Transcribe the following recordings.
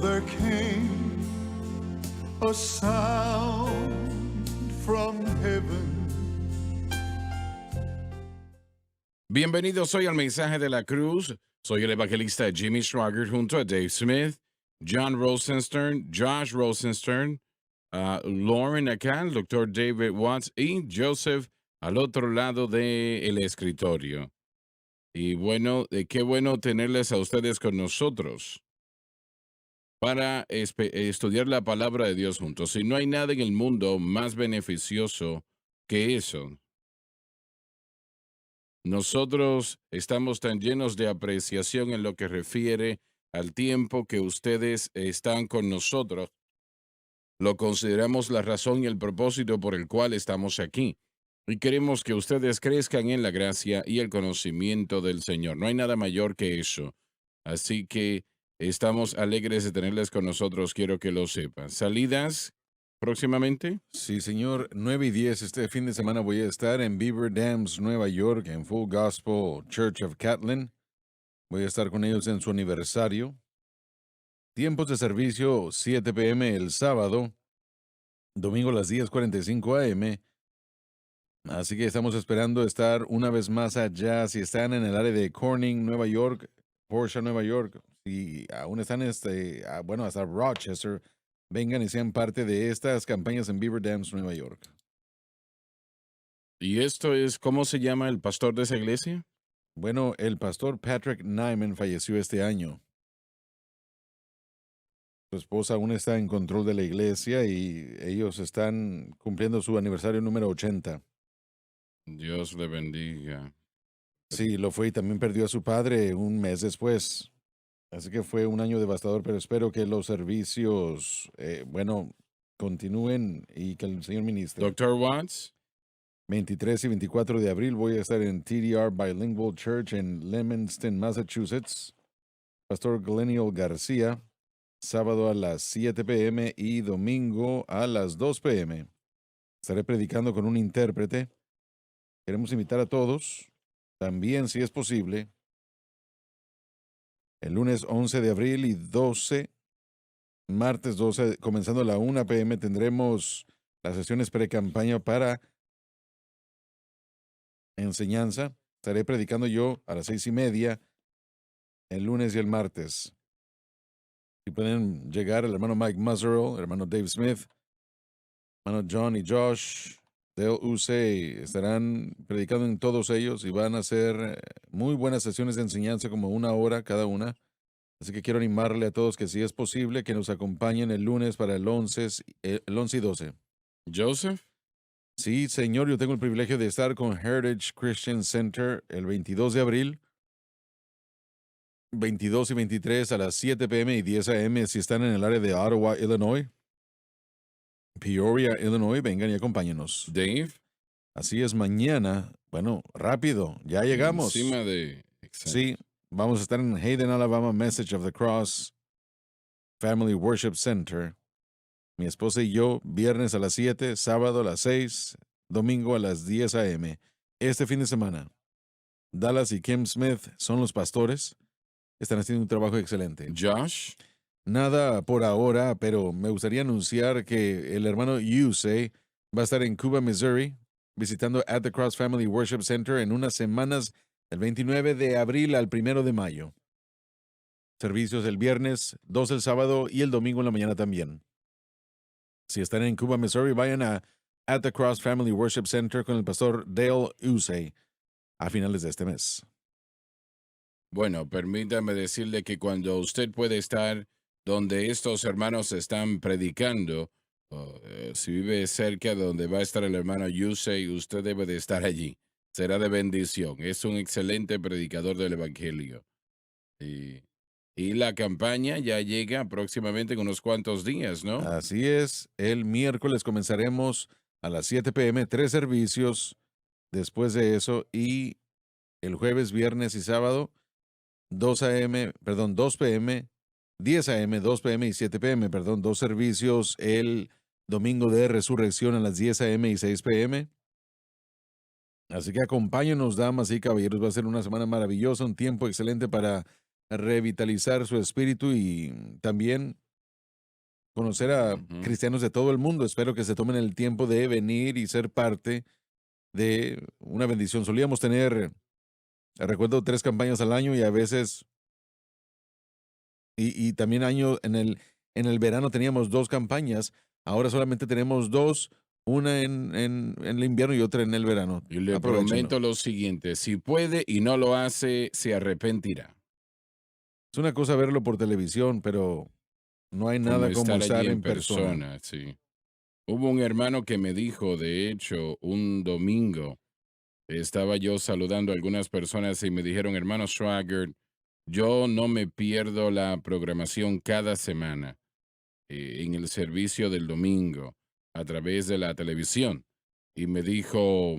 there came a sound from heaven. Bienvenidos hoy al Mensaje de la Cruz. Soy el evangelista Jimmy Schwager junto a Dave Smith, John Rosenstern, Josh Rosenstern, Lauren acá, el doctor David Watts y Joseph al otro lado del escritorio. Y bueno, qué bueno tenerles a ustedes con nosotros para estudiar la palabra de Dios juntos. Y no hay nada en el mundo más beneficioso que eso. Nosotros estamos tan llenos de apreciación en lo que refiere al tiempo que ustedes están con nosotros. Lo consideramos la razón y el propósito por el cual estamos aquí. Y queremos que ustedes crezcan en la gracia y el conocimiento del Señor. No hay nada mayor que eso. Así que estamos alegres de tenerles con nosotros. Quiero que lo sepan. ¿Salidas próximamente? Sí, señor. 9 y 10. Este fin de semana voy a estar en Beaver Dams, Nueva York, en Full Gospel Church of Catlin. Voy a estar con ellos en su aniversario. Tiempos de servicio 7 p.m. el sábado, domingo a las 10:45 a.m. Así que estamos esperando estar una vez más allá. Si están en el área de Corning, Nueva York, Porsche, Nueva York, si aún están hasta Rochester, vengan y sean parte de estas campañas en Beaver Dams, Nueva York. ¿Y esto es cómo se llama el pastor de esa iglesia? Bueno, el pastor Patrick Nyman falleció este año. Su esposa aún está en control de la iglesia y ellos están cumpliendo su aniversario número 80. Dios le bendiga. Sí, lo fue y también perdió a su padre un mes después. Así que fue un año devastador, pero espero que los servicios, continúen y que el Señor ministre. Doctor Watts. 23 y 24 de abril voy a estar en TDR Bilingual Church en Leominster, Massachusetts. Pastor Glenial García, sábado a las 7 p.m. y domingo a las 2 p.m. Estaré predicando con un intérprete. Queremos invitar a todos, también si es posible, el lunes 11 de abril y martes 12, comenzando a la 1 p.m. tendremos las sesiones pre-campaña para enseñanza. Estaré predicando yo a las 6:30 el lunes y el martes. Si pueden llegar, el hermano Mike Muzzerl, el hermano Dave Smith, hermano John y Josh, Dale Usey, estarán predicando en todos ellos y van a hacer muy buenas sesiones de enseñanza, como 1 hora cada una. Así que quiero animarle a todos que si es posible, que nos acompañen el lunes para el 11 y 12. Joseph. Sí, señor, yo tengo el privilegio de estar con Heritage Christian Center el 22 de abril, 22 y 23 a las 7 p.m. y 10 a.m. si están en el área de Ottawa, Illinois, Peoria, Illinois, vengan y acompáñenos. Dave. Así es, mañana, rápido, ya llegamos. Encima de... Exacto. Sí, vamos a estar en Hayden, Alabama, Message of the Cross Family Worship Center. Mi esposa y yo, viernes a las 7, sábado a las 6, domingo a las 10 a.m. Este fin de semana, Dallas y Kim Smith son los pastores. Están haciendo un trabajo excelente. Josh. Nada por ahora, pero me gustaría anunciar que el hermano Yusei va a estar en Cuba, Missouri, visitando At the Cross Family Worship Center en unas semanas, del 29 de abril al 1 de mayo. Servicios el viernes, 2 el sábado y el domingo en la mañana también. Si están en Cuba, Missouri, vayan a At the Cross Family Worship Center con el pastor Dale Usey a finales de este mes. Bueno, permítame decirle que cuando usted puede estar donde estos hermanos están predicando, si vive cerca de donde va a estar el hermano Yusei, usted debe de estar allí. Será de bendición. Es un excelente predicador del Evangelio. Y la campaña ya llega próximamente en unos cuantos días, ¿no? Así es. El miércoles comenzaremos a las 7 p.m., 3 servicios después de eso. Y el jueves, viernes y sábado, 2 p.m., 10 a.m., 2 p.m. y 7 p.m., 2 servicios. El domingo de resurrección a las 10 a.m. y 6 p.m. Así que acompáñenos, damas y caballeros. Va a ser una semana maravillosa, un tiempo excelente para revitalizar su espíritu y también conocer a Ujú. cristianos de todo el mundo. Espero que se tomen el tiempo de venir y ser parte de una bendición. Solíamos tener, recuerdo, 3 campañas al año y a veces, y también año en el verano teníamos 2 campañas. Ahora solamente tenemos 2, una en el invierno y otra en el verano. Y le Aprovechenlo. prometo lo siguiente, si puede y no lo hace, se arrepentirá. Es una cosa verlo por televisión, pero no hay Como nada como estar allí estar en en persona. persona, sí. Hubo un hermano que me dijo, de hecho, un domingo, estaba yo saludando a algunas personas y me dijeron, hermano Schwager, yo no me pierdo la programación cada semana en el servicio del domingo a través de la televisión. Y me dijo,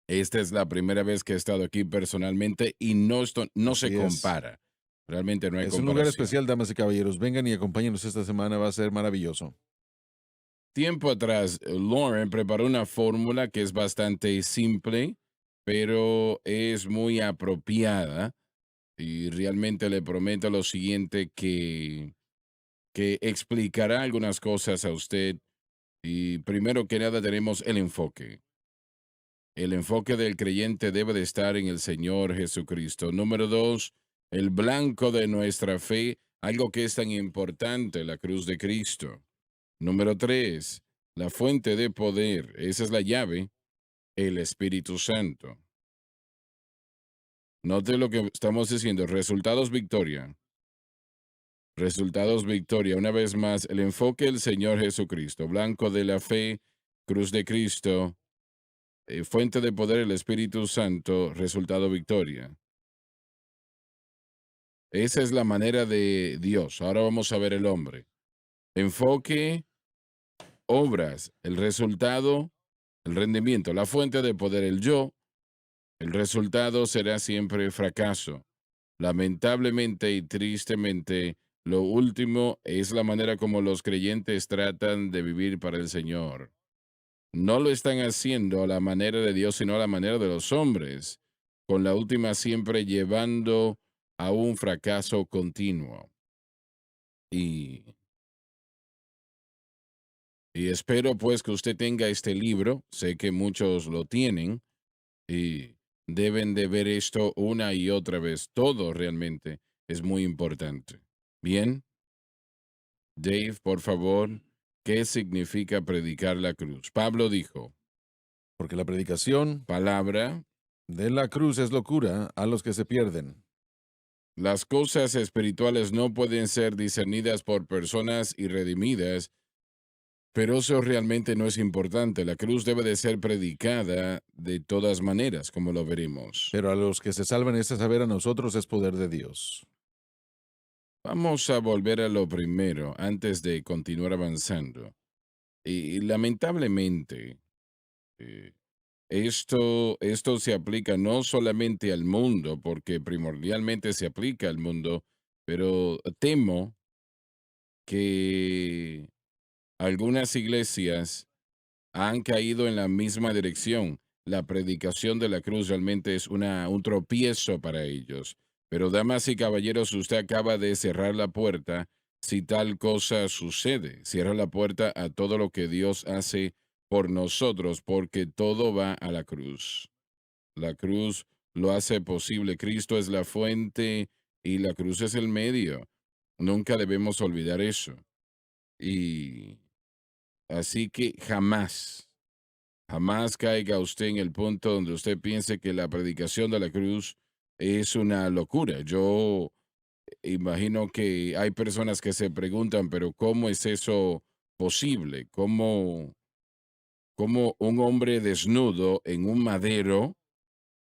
esta es la primera vez que he estado aquí personalmente y no se Así es. compara. Realmente no hay Es un lugar comparación. especial, damas y caballeros. Vengan y acompáñenos esta semana, va a ser maravilloso. Tiempo atrás, Lauren preparó una fórmula que es bastante simple, pero es muy apropiada y realmente le prometo lo siguiente que explicará algunas cosas a usted. Y primero que nada tenemos el enfoque. El enfoque del creyente debe de estar en el Señor Jesucristo. Número 2, el blanco de nuestra fe, algo que es tan importante, la cruz de Cristo. Número 3, la fuente de poder, esa es la llave, el Espíritu Santo. Note lo que estamos diciendo, resultados victoria. Resultados victoria. Una vez más, el enfoque del Señor Jesucristo, blanco de la fe, cruz de Cristo, fuente de poder, el Espíritu Santo, resultado victoria. Esa es la manera de Dios. Ahora vamos a ver el hombre. Enfoque, obras, el resultado, el rendimiento, la fuente de poder, el yo. El resultado será siempre fracaso. Lamentablemente y tristemente, lo último es la manera como los creyentes tratan de vivir para el Señor. No lo están haciendo a la manera de Dios, sino a la manera de los hombres, con la última siempre llevando a un fracaso continuo. Y, y espero pues que usted tenga este libro, sé que muchos lo tienen y deben de ver esto una y otra vez. Todo realmente es muy importante. Bien, Dave, por favor, ¿qué significa predicar la cruz? Pablo dijo, Porque la predicación palabra. de la cruz es locura a los que se pierden. Las cosas espirituales no pueden ser discernidas por personas irredimidas, pero eso realmente no es importante. La cruz debe de ser predicada de todas maneras, como lo veremos. Pero a los que se salvan es a saber a nosotros es poder de Dios. Vamos a volver a lo primero antes de continuar avanzando. Y lamentablemente, eh, esto se aplica no solamente al mundo, porque primordialmente se aplica al mundo, pero temo que algunas iglesias han caído en la misma dirección. La predicación de la cruz realmente es un tropiezo para ellos. Pero, damas y caballeros, usted acaba de cerrar la puerta si tal cosa sucede. Cierra la puerta a todo lo que Dios hace por nosotros, porque todo va a la cruz. La cruz lo hace posible. Cristo es la fuente y la cruz es el medio. Nunca debemos olvidar eso. Y así que jamás, jamás caiga usted en el punto donde usted piense que la predicación de la cruz es una locura. Yo imagino que hay personas que se preguntan, pero ¿cómo es eso posible? ¿Cómo un hombre desnudo en un madero,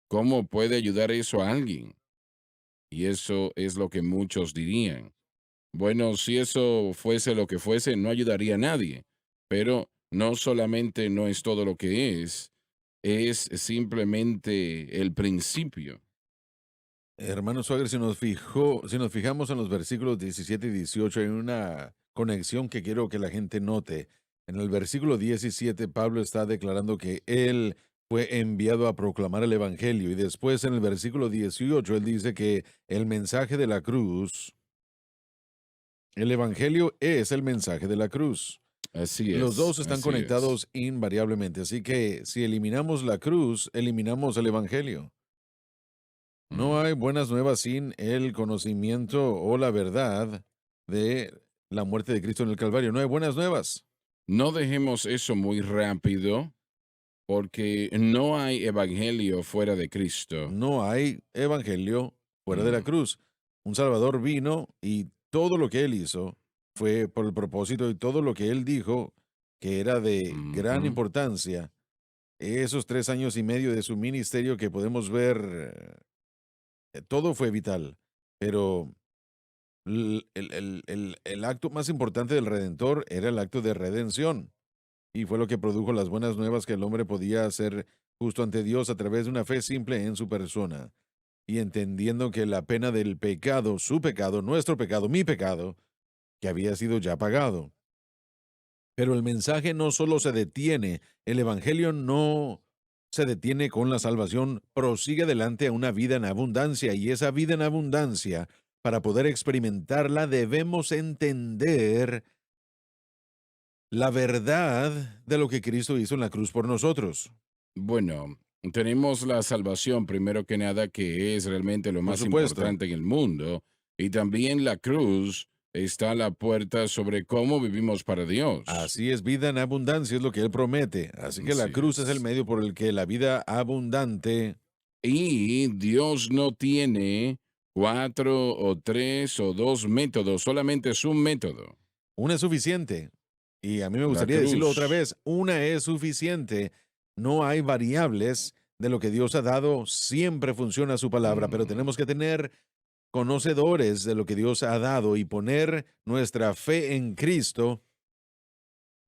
cómo puede ayudar eso a alguien? Y eso es lo que muchos dirían. Bueno, si eso fuese lo que fuese, no ayudaría a nadie. Pero no solamente no es todo lo que es simplemente el principio. Hermano Swagger, si nos fijamos en los versículos 17 y 18, hay una conexión que quiero que la gente note. En el versículo 17, Pablo está declarando que él fue enviado a proclamar el Evangelio. Y después en el versículo 18, él dice que el mensaje de la cruz El Evangelio es el mensaje de la cruz. Así Los es, dos están así es. conectados invariablemente, así que si eliminamos la cruz, eliminamos el Evangelio. No Mm. hay buenas nuevas sin el conocimiento o la verdad de la muerte de Cristo en el Calvario. No hay buenas nuevas. No dejemos eso muy rápido, porque no hay evangelio fuera de Cristo. No hay evangelio fuera de la Mm, cruz. Un Salvador vino y todo lo que él hizo fue por el propósito y todo lo que él dijo que era de gran ujú. importancia. Esos 3 años y medio de su ministerio que podemos ver, todo fue vital, pero el acto más importante del Redentor era el acto de redención. Y fue lo que produjo las buenas nuevas que el hombre podía hacer justo ante Dios a través de una fe simple en su persona. Y entendiendo que la pena del pecado, su pecado, nuestro pecado, mi pecado, que había sido ya pagado. Pero el mensaje no solo se detiene, el Evangelio no se detiene con la salvación, prosigue adelante a una vida en abundancia y esa vida en abundancia, para poder experimentarla, debemos entender la verdad de lo que Cristo hizo en la cruz por nosotros. Bueno, tenemos la salvación, primero que nada, que es realmente lo Por más supuesto, importante en el mundo, y también la cruz está a la puerta sobre cómo vivimos para Dios. así es, vida en abundancia es lo que Él promete. Así que la Así cruz es el es. medio por el que la vida abundante, Y Dios no tiene cuatro o tres o dos métodos, solamente es un método, una es suficiente. Y a mí me la gustaría decirlo otra cruz. vez, una es suficiente. No hay variables de lo que Dios ha dado, siempre funciona su palabra, pero Mm. tenemos que tener conocedores de lo que Dios ha dado y poner nuestra fe en Cristo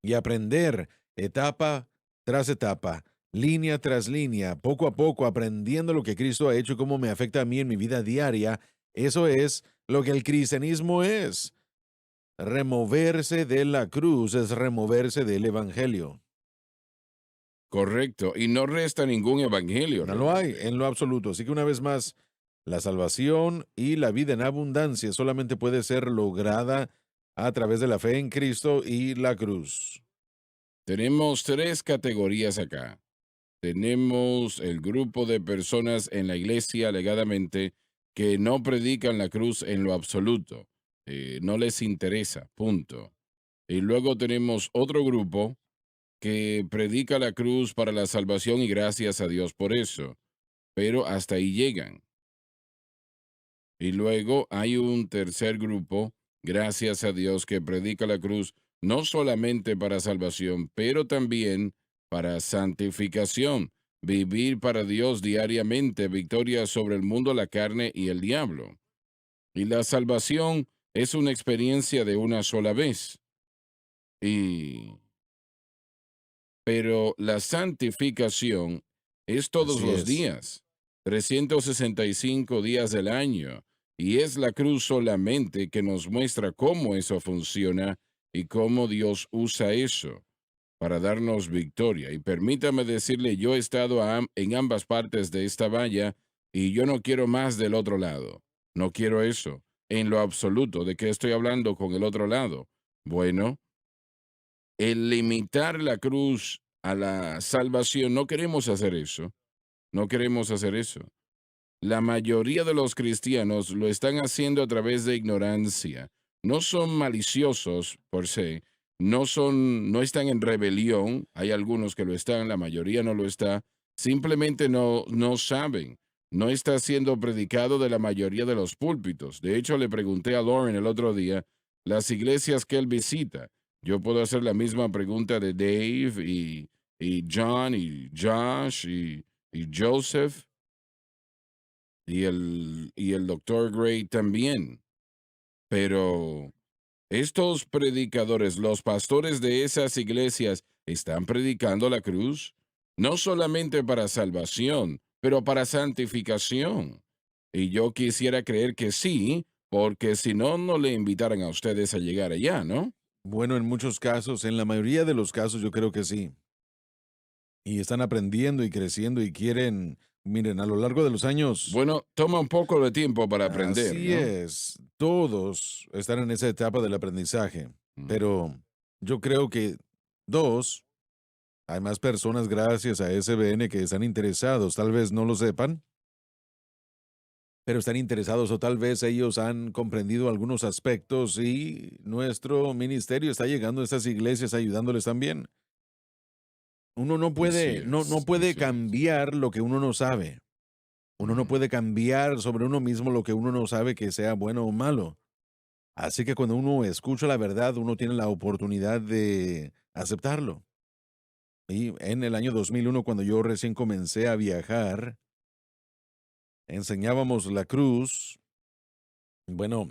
y aprender etapa tras etapa, línea tras línea, poco a poco, aprendiendo lo que Cristo ha hecho y cómo me afecta a mí en mi vida diaria. Eso es lo que el cristianismo es. Removerse de la cruz es removerse del Evangelio. Correcto, y no resta ningún evangelio No lo hay realmente. en lo absoluto. Así que una vez más, la salvación y la vida en abundancia solamente puede ser lograda a través de la fe en Cristo y la cruz. Tenemos tres categorías acá. Tenemos el grupo de personas en la iglesia alegadamente que no predican la cruz en lo absoluto. No les interesa, punto. Y luego tenemos otro grupo que predica la cruz para la salvación y gracias a Dios por eso. Pero hasta ahí llegan. Y luego hay un tercer grupo, gracias a Dios, que predica la cruz no solamente para salvación, pero también para santificación, vivir para Dios diariamente, victoria sobre el mundo, la carne y el diablo. Y la salvación es una experiencia de una sola vez. Y pero la santificación es todos Así los es. días, 365 días del año, y es la cruz solamente que nos muestra cómo eso funciona y cómo Dios usa eso para darnos victoria. Y permítame decirle, yo he estado en ambas partes de esta valla y yo no quiero más del otro lado. No quiero eso. En lo absoluto, ¿de qué estoy hablando con el otro lado? Bueno, el limitar la cruz a la salvación, no queremos hacer eso. No queremos hacer eso. La mayoría de los cristianos lo están haciendo a través de ignorancia. No son maliciosos por se, no están en rebelión. Hay algunos que lo están, la mayoría no lo está. Simplemente no saben. No está siendo predicado de la mayoría de los púlpitos. De hecho, le pregunté a Lauren el otro día las iglesias que él visita. Yo puedo hacer la misma pregunta de Dave y John y Josh y Joseph y el doctor Gray también. Pero estos predicadores, los pastores de esas iglesias, están predicando la cruz, no solamente para salvación, pero para santificación. Y yo quisiera creer que sí, porque si no, no le invitaran a ustedes a llegar allá, ¿no? Bueno, en muchos casos, en la mayoría de los casos, yo creo que sí. Y están aprendiendo y creciendo y quieren Miren, a lo largo de los años, Bueno, toma un poco de tiempo para aprender, así ¿no? es, todos están en esa etapa del aprendizaje, Mm. pero yo creo que dos, hay más personas gracias a SBN que están interesados, tal vez no lo sepan, pero están interesados o tal vez ellos han comprendido algunos aspectos y nuestro ministerio está llegando a estas iglesias ayudándoles también. Uno no puede, no puede así es. cambiar lo que uno no sabe. Uno no Ujú. puede cambiar sobre uno mismo lo que uno no sabe que sea bueno o malo. Así que cuando uno escucha la verdad, uno tiene la oportunidad de aceptarlo. Y en el año 2001, cuando yo recién comencé a viajar, enseñábamos la cruz. Bueno,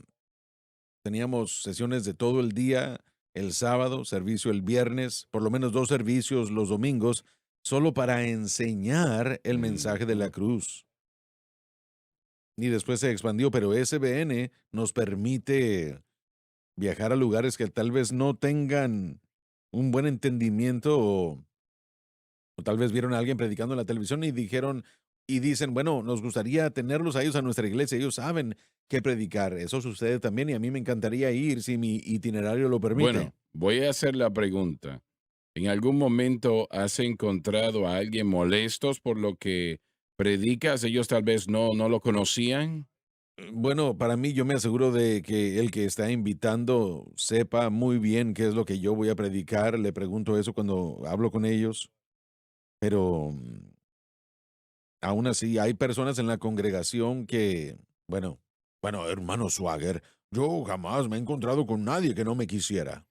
teníamos sesiones de todo el día, el sábado, servicio el viernes, por lo menos 2 servicios los domingos, solo para enseñar el mensaje de la Ujú. cruz. Y después se expandió, pero SBN nos permite viajar a lugares que tal vez no tengan un buen entendimiento o tal vez vieron a alguien predicando en la televisión y dijeron y dicen, bueno, nos gustaría tenerlos a ellos a nuestra iglesia, ellos saben qué predicar. Eso sucede también y a mí me encantaría ir si mi itinerario lo permite. Bueno, voy a hacer la pregunta. ¿En algún momento has encontrado a alguien molestos por lo que predicas? Ellos tal vez no lo conocían. Bueno, para mí yo me aseguro de que el que está invitando sepa muy bien qué es lo que yo voy a predicar. Le pregunto eso cuando hablo con ellos, pero aún así hay personas en la congregación que, bueno, hermano Swagger, yo jamás me he encontrado con nadie que no me quisiera.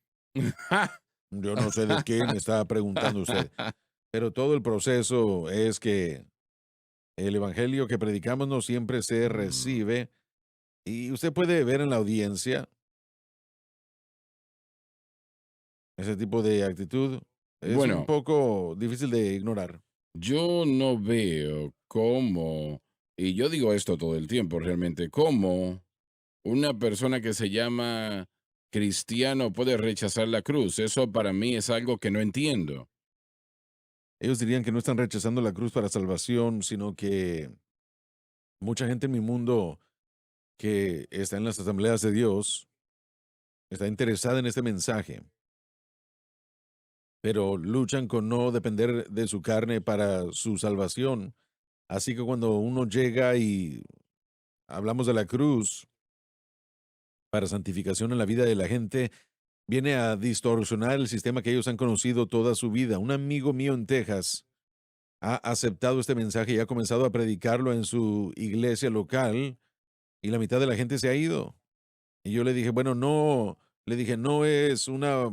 Yo no sé de qué me está preguntando usted, pero todo el proceso es que el evangelio que predicamos no siempre se Mm. recibe y usted puede ver en la audiencia ese tipo de actitud. Es un Bueno, poco difícil de ignorar. yo no veo cómo, y yo digo esto todo el tiempo realmente, cómo una persona que se llama cristiano puede rechazar la cruz. Eso para mí es algo que no entiendo. Ellos dirían que no están rechazando la cruz para salvación, sino que mucha gente en mi mundo que está en las asambleas de Dios está interesada en este mensaje, pero luchan con no depender de su carne para su salvación. Así que cuando uno llega y hablamos de la cruz para santificación en la vida de la gente, viene a distorsionar el sistema que ellos han conocido toda su vida. Un amigo mío en Texas ha aceptado este mensaje y ha comenzado a predicarlo en su iglesia local y la mitad de la gente se ha ido. Y yo le dije, bueno, no, le dije, no es una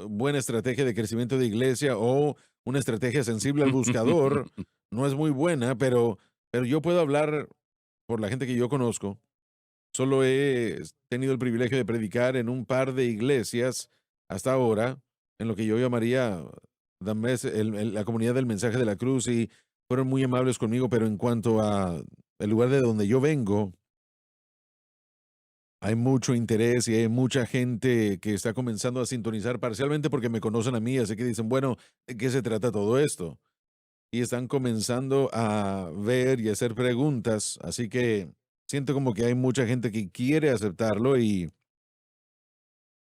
buena estrategia de crecimiento de iglesia o una estrategia sensible al buscador, no es muy buena, pero yo puedo hablar por la gente que yo conozco. Solo he tenido el privilegio de predicar en un par de iglesias hasta ahora, en lo que yo llamaría la comunidad del mensaje de la cruz y fueron muy amables conmigo, pero en cuanto a el lugar de donde yo vengo, hay mucho interés y hay mucha gente que está comenzando a sintonizar parcialmente porque me conocen a mí, así que dicen, bueno, ¿de qué se trata todo esto? Y están comenzando a ver y hacer preguntas, así que siento como que hay mucha gente que quiere aceptarlo y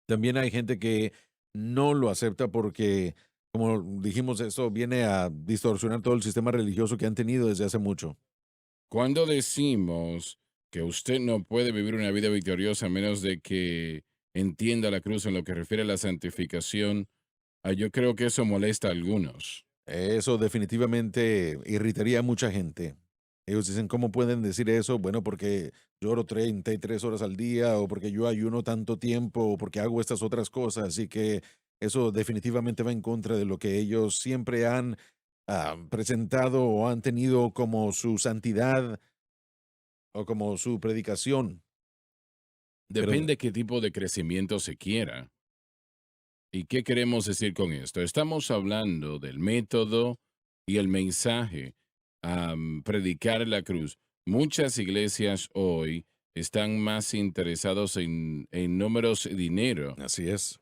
también hay gente que no lo acepta porque, como dijimos, eso viene a distorsionar todo el sistema religioso que han tenido desde hace mucho. Cuando decimos que usted no puede vivir una vida victoriosa a menos de que entienda la cruz en lo que refiere a la santificación, yo creo que eso molesta a algunos. Eso definitivamente irritaría a mucha gente. Ellos dicen, ¿cómo pueden decir eso? Bueno, porque lloro 33 horas al día, o porque yo ayuno tanto tiempo, o porque hago estas otras cosas. Así que eso definitivamente va en contra de lo que ellos siempre han presentado o han tenido como su santidad o como su predicación. Pero Depende qué tipo de crecimiento se quiera. ¿Y qué queremos decir con esto? Estamos hablando del método y el mensaje, predicar la cruz. Muchas iglesias hoy están más interesados en números y dinero, así es,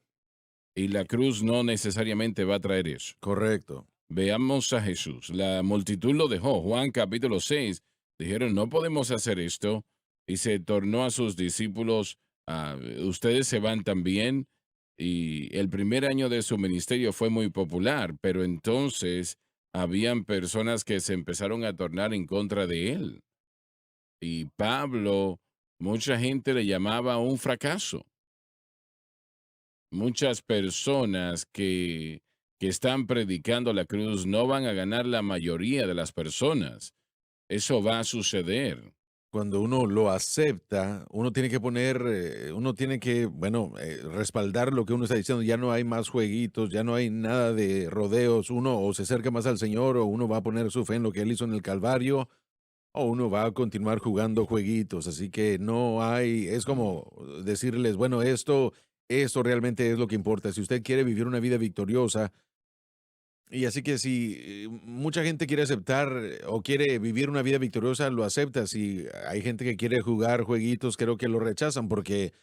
y la cruz no necesariamente va a traer eso. correcto. Veamos a Jesús. La multitud lo dejó. Juan capítulo 6. Dijeron, no podemos hacer esto. Y se tornó a sus discípulos, ustedes se van también. Y el primer año de su ministerio fue muy popular, pero entonces habían personas que se empezaron a tornar en contra de él. Y Pablo, mucha gente le llamaba un fracaso. Muchas personas que están predicando la cruz no van a ganar la mayoría de las personas. Eso va a suceder. Cuando uno lo acepta, uno tiene que poner, uno tiene que, bueno, respaldar lo que uno está diciendo. Ya no hay más jueguitos, ya no hay nada de rodeos. Uno o se acerca más al Señor o uno va a poner su fe en lo que Él hizo en el Calvario o uno va a continuar jugando jueguitos. Así que no hay, es como decirles, bueno, esto realmente es lo que importa. Si usted quiere vivir una vida victoriosa, y así que si mucha gente quiere aceptar o quiere vivir una vida victoriosa, lo acepta. Si hay gente que quiere jugar jueguitos, creo que lo rechazan porque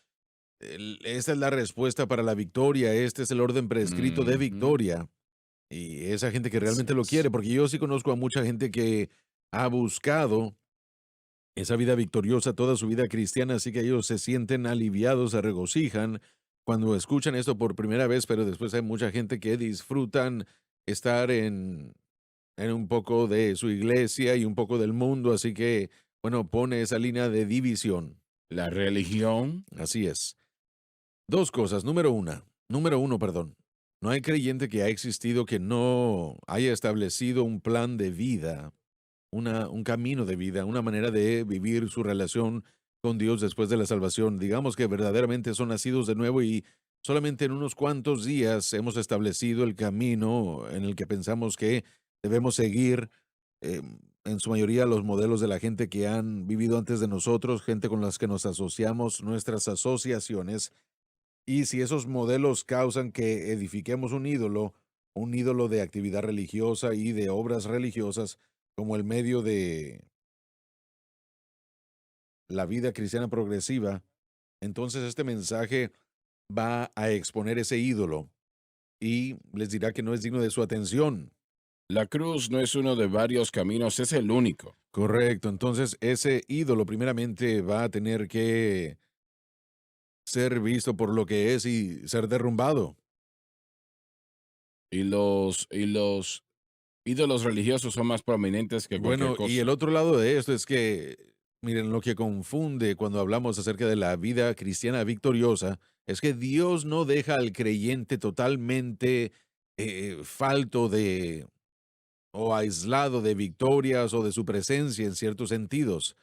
esta es la respuesta para la victoria, este es el orden prescrito de Ujú. victoria. Y esa gente que Así realmente lo es. quiere, porque yo sí conozco a mucha gente que ha buscado esa vida victoriosa toda su vida cristiana, así que ellos se sienten aliviados, se regocijan cuando escuchan esto por primera vez, pero después hay mucha gente que disfrutan estar en un poco de su iglesia y un poco del mundo, así que, bueno, pone esa línea de división. La religión, Así es. Dos cosas. Número uno, perdón. No hay creyente que ha existido que no haya establecido un plan de vida, un camino de vida, una manera de vivir su relación con Dios después de la salvación. Digamos que verdaderamente son nacidos de nuevo y solamente en unos cuantos días hemos establecido el camino en el que pensamos que debemos seguir. En su mayoría los modelos de la gente que han vivido antes de nosotros, gente con las que nos asociamos, nuestras asociaciones. Y si esos modelos causan que edifiquemos un ídolo de actividad religiosa y de obras religiosas como el medio de la vida cristiana progresiva, entonces este mensaje va a exponer ese ídolo y les dirá que no es digno de su atención. la cruz no es uno de varios caminos, es el único. Correcto, entonces ese ídolo primeramente va a tener que ser visto por lo que es y ser derrumbado. Y los ídolos religiosos son más prominentes que cualquier Bueno, y el cosa. otro lado de esto es que, miren, lo que confunde cuando hablamos acerca de la vida cristiana victoriosa es que Dios no deja al creyente totalmente falto de o aislado de victorias o de su presencia en ciertos sentidos.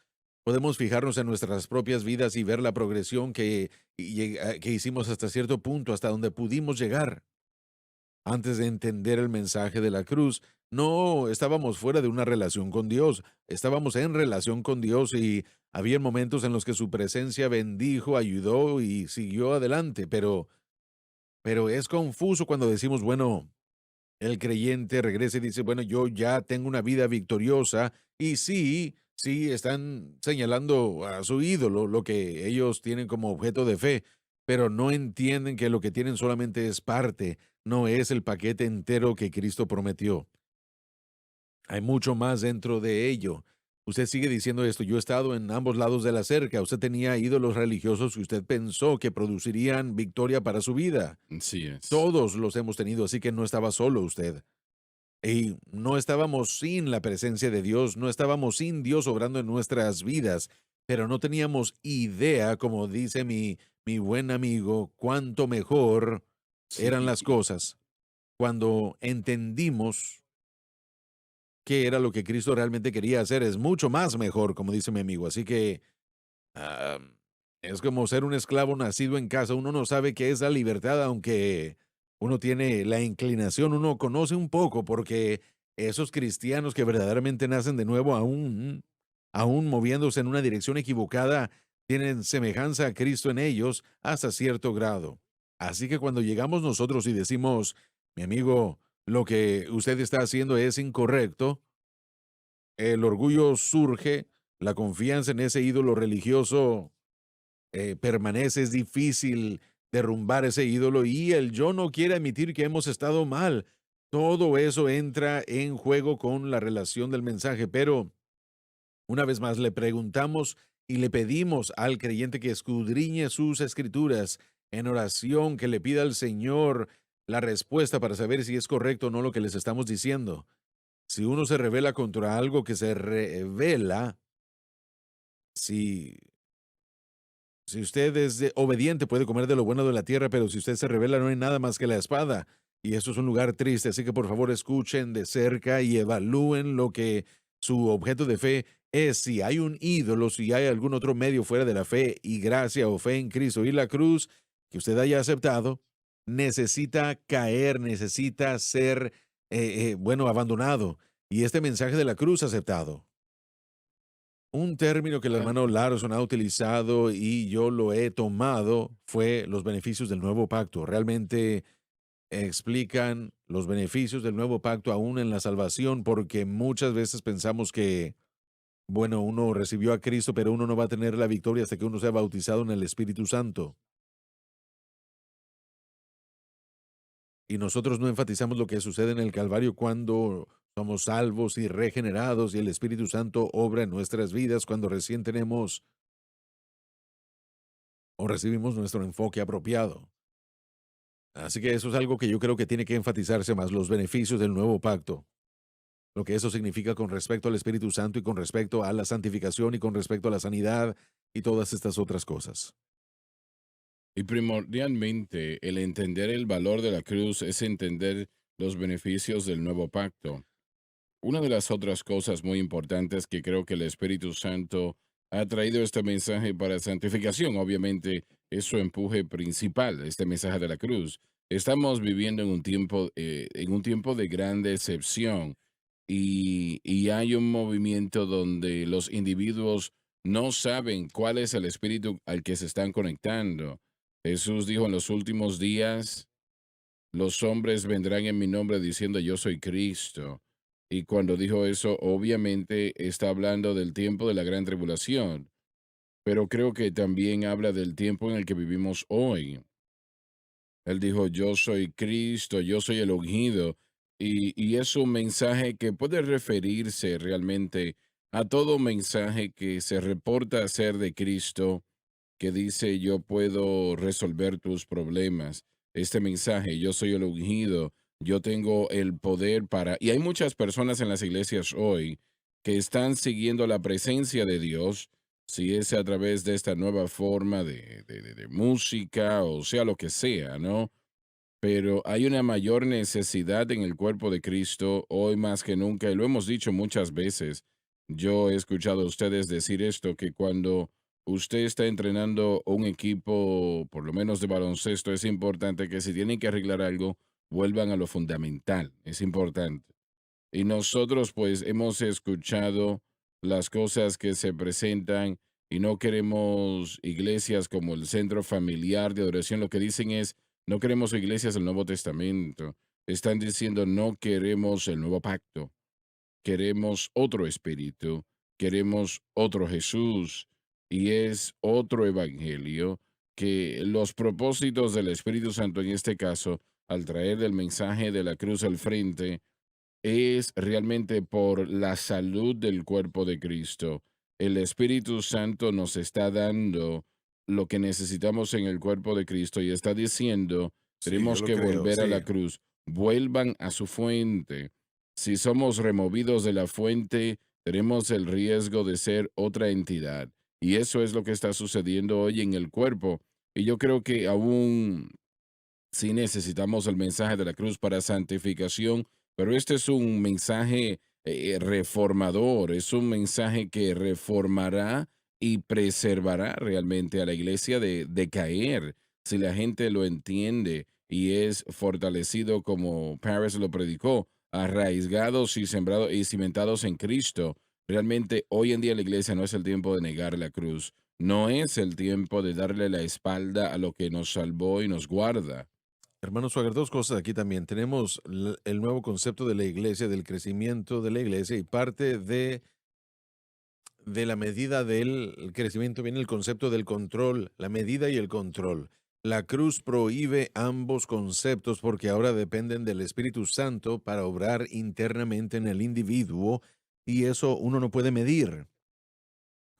Podemos fijarnos en nuestras propias vidas y ver la progresión que hicimos hasta cierto punto, hasta donde pudimos llegar. Antes de entender el mensaje de la cruz, no estábamos fuera de una relación con Dios, estábamos en relación con Dios y había momentos en los que su presencia bendijo, ayudó y siguió adelante, pero es confuso cuando decimos, bueno, el creyente regresa y dice, bueno, yo ya tengo una vida victoriosa y sí, sí, están señalando a su ídolo, lo que ellos tienen como objeto de fe, pero no entienden que lo que tienen solamente es parte, no es el paquete entero que Cristo prometió. Hay mucho más dentro de ello. Usted sigue diciendo esto, yo he estado en ambos lados de la cerca, usted tenía ídolos religiosos que usted pensó que producirían victoria para su vida. Así es. Todos los hemos tenido, así que no estaba solo usted. Y no estábamos sin la presencia de Dios, no estábamos sin Dios obrando en nuestras vidas, pero no teníamos idea, como dice mi buen amigo, cuánto mejor Sí. eran las cosas cuando entendimos qué era lo que Cristo realmente quería hacer. Es mucho más mejor, como dice mi amigo. Así que ah, es como ser un esclavo nacido en casa. Uno no sabe qué es la libertad, aunque uno tiene la inclinación, uno conoce un poco, porque esos cristianos que verdaderamente nacen de nuevo, aún moviéndose en una dirección equivocada, tienen semejanza a Cristo en ellos hasta cierto grado. Así que cuando llegamos nosotros y decimos, mi amigo, lo que usted está haciendo es incorrecto, el orgullo surge, la confianza en ese ídolo religioso permanece, es difícil derrumbar ese ídolo y el yo no quiere admitir que hemos estado mal. Todo eso entra en juego con la relación del mensaje, pero una vez más le preguntamos y le pedimos al creyente que escudriñe sus escrituras en oración, que le pida al Señor la respuesta para saber si es correcto o no lo que les estamos diciendo. Si uno se revela contra algo que se revela, si, si usted es obediente puede comer de lo bueno de la tierra, pero si usted se revela no hay nada más que la espada. Y eso es un lugar triste, así que por favor escuchen de cerca y evalúen lo que su objeto de fe es. Si hay un ídolo, si hay algún otro medio fuera de la fe y gracia o fe en Cristo y la cruz que usted haya aceptado, necesita caer, necesita ser, bueno, abandonado. Y este mensaje de la cruz aceptado. Un término que el Ah, hermano Larson ha utilizado y yo lo he tomado fue los beneficios del nuevo pacto. Realmente explican los beneficios del nuevo pacto aún en la salvación, porque muchas veces pensamos que, bueno, uno recibió a Cristo, pero uno no va a tener la victoria hasta que uno sea bautizado en el Espíritu Santo. Y nosotros no enfatizamos lo que sucede en el Calvario cuando somos salvos y regenerados y el Espíritu Santo obra en nuestras vidas cuando recién tenemos o recibimos nuestro enfoque apropiado. Así que eso es algo que yo creo que tiene que enfatizarse más, los beneficios del nuevo pacto, lo que eso significa con respecto al Espíritu Santo y con respecto a la santificación y con respecto a la sanidad y todas estas otras cosas. y primordialmente, el entender el valor de la cruz es entender los beneficios del nuevo pacto. Una de las otras cosas muy importantes que creo que el Espíritu Santo ha traído este mensaje para santificación, obviamente, es su empuje principal, este mensaje de la cruz. Estamos viviendo en un tiempo de gran decepción y hay un movimiento donde los individuos no saben cuál es el espíritu al que se están conectando. Jesús dijo en los últimos días, los hombres vendrán en mi nombre diciendo yo soy Cristo. Y cuando dijo eso, obviamente está hablando del tiempo de la gran tribulación, pero creo que también habla del tiempo en el que vivimos hoy. Él dijo, yo soy Cristo, yo soy el ungido, y es un mensaje que puede referirse realmente a todo mensaje que se reporta ser de Cristo, que dice, yo puedo resolver tus problemas. Este mensaje, yo soy el ungido, yo tengo el poder para... Y hay muchas personas en las iglesias hoy que están siguiendo la presencia de Dios, si es a través de esta nueva forma de música o sea lo que sea, ¿no? Pero hay una mayor necesidad en el cuerpo de Cristo hoy más que nunca, y lo hemos dicho muchas veces. Yo he escuchado a ustedes decir esto, que cuando usted está entrenando un equipo, por lo menos de baloncesto, es importante que si tienen que arreglar algo, vuelvan a lo fundamental, es importante. Y nosotros pues hemos escuchado las cosas que se presentan y no queremos iglesias como el Centro Familiar de Adoración. Lo que dicen es, no queremos iglesias del Nuevo Testamento. Están diciendo, no queremos el nuevo pacto. Queremos otro espíritu. Queremos otro Jesús. Y es otro evangelio que los propósitos del Espíritu Santo en este caso, al traer el mensaje de la cruz al frente, es realmente por la salud del cuerpo de Cristo. El Espíritu Santo nos está dando lo que necesitamos en el cuerpo de Cristo y está diciendo, Sí, yo tenemos lo que creo, volver a sí. la cruz, vuelvan a su fuente. Si somos removidos de la fuente, tenemos el riesgo de ser otra entidad. Y eso es lo que está sucediendo hoy en el cuerpo. Y yo creo que aún sí necesitamos el mensaje de la cruz para santificación, pero este es un mensaje reformador, es un mensaje que reformará y preservará realmente a la iglesia de caer, si la gente lo entiende y es fortalecido como Paris lo predicó, arraigados y sembrados y cimentados en Cristo. Realmente hoy en día la iglesia no es el tiempo de negar la cruz, no es el tiempo de darle la espalda a lo que nos salvó y nos guarda. Hermano Swagger, dos cosas aquí también. Tenemos el nuevo concepto de la iglesia, del crecimiento de la iglesia y parte de la medida del crecimiento viene el concepto del control, la medida y el control. La cruz prohíbe ambos conceptos porque ahora dependen del Espíritu Santo para obrar internamente en el individuo y eso uno no puede medir.